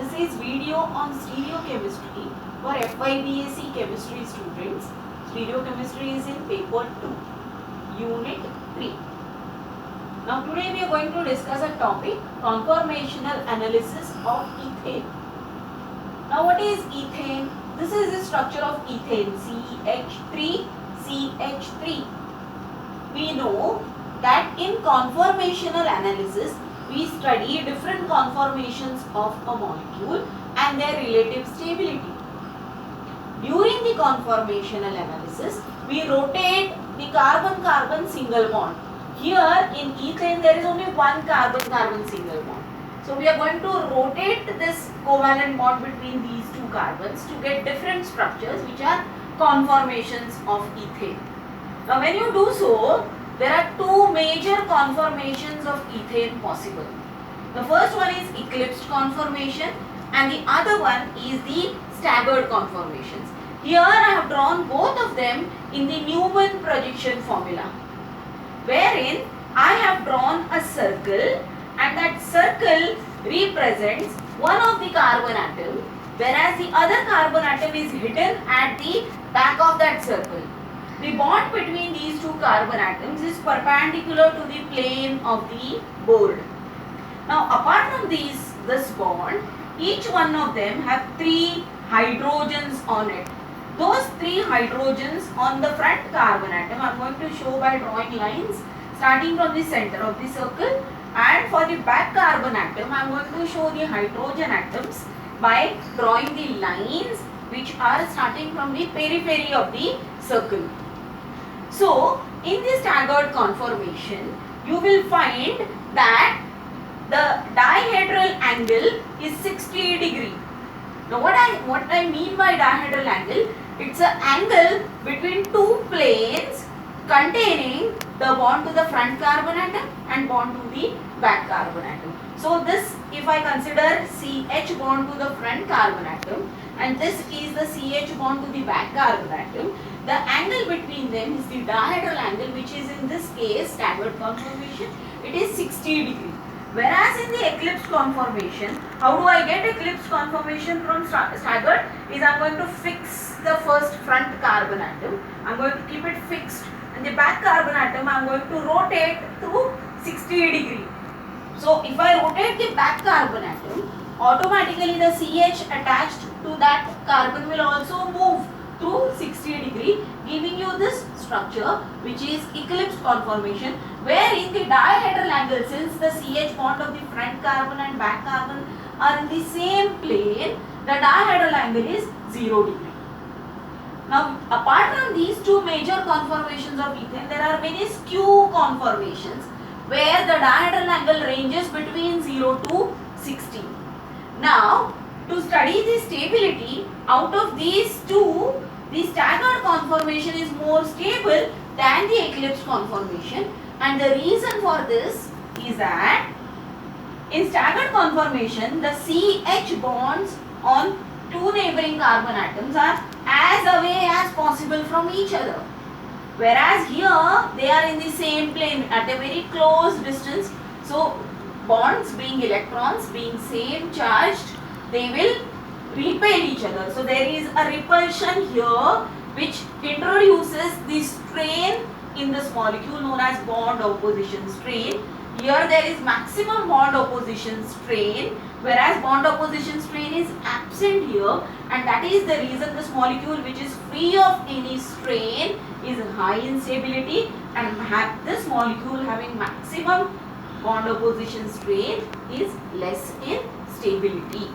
This is video on stereochemistry for FYBAC chemistry students. Stereochemistry is in paper 2, unit 3. Now today we are going to discuss a topic, conformational analysis of ethane. Now what is ethane? This is the structure of ethane, CH3, CH3. We know that in conformational analysis, we study different conformations of a molecule and their relative stability. During the conformational analysis, we rotate the carbon-carbon single bond. Here in ethane, there is only one carbon-carbon single bond. So we are going to rotate this covalent bond between these two carbons to get different structures which are conformations of ethane. Now when you do so, there are two major conformations of ethane possible. The first one is eclipsed conformation and the other one is the staggered conformations. Here I have drawn both of them in the Newman projection formula, wherein I have drawn a circle and that circle represents one of the carbon atom, whereas the other carbon atom is hidden at the back of that circle. The bond between these two carbon atoms is perpendicular to the plane of the board. Now apart from this bond, each one of them have 3 hydrogens on it. Those 3 hydrogens on the front carbon atom I am going to show by drawing lines starting from the center of the circle, and for the back carbon atom I am going to show the hydrogen atoms by drawing the lines which are starting from the periphery of the circle. So, in the staggered conformation, you will find that the dihedral angle is 60 degree. Now, what I mean by dihedral angle, it's an angle between two planes containing the bond to the front carbon atom and bond to the back carbon atom. So, this if I consider CH bond to the front carbon atom and this is the CH bond to the back carbon atom, the angle between them is the dihedral angle, which is in this case staggered conformation. It is 60 degree. Whereas in the eclipsed conformation, how do I get eclipsed conformation from staggered? Is I am going to fix the first front carbon atom. I am going to keep it fixed, and the back carbon atom I am going to rotate through 60 degree. So if I rotate the back carbon atom, automatically the CH attached to that carbon will also move through 60 degree, giving you this structure which is eclipsed conformation, wherein the dihedral angle, since the CH bond of the front carbon and back carbon are in the same plane, the dihedral angle is 0 degree. Now apart from these two major conformations of ethane, there are many skew conformations where the dihedral angle ranges between 0 to 60. Now to study the stability, out of these two, the staggered conformation is more stable than the eclipsed conformation, and the reason for this is that in staggered conformation the CH bonds on two neighboring carbon atoms are as away as possible from each other, whereas here they are in the same plane at a very close distance. So bonds being electrons, being same charged, they will repel each other. So there is a repulsion here which introduces the strain in this molecule known as bond opposition strain. Here there is maximum bond opposition strain, whereas bond opposition strain is absent here, and that is the reason this molecule, which is free of any strain, is high in stability, and this molecule having maximum bond opposition strain is less in stability.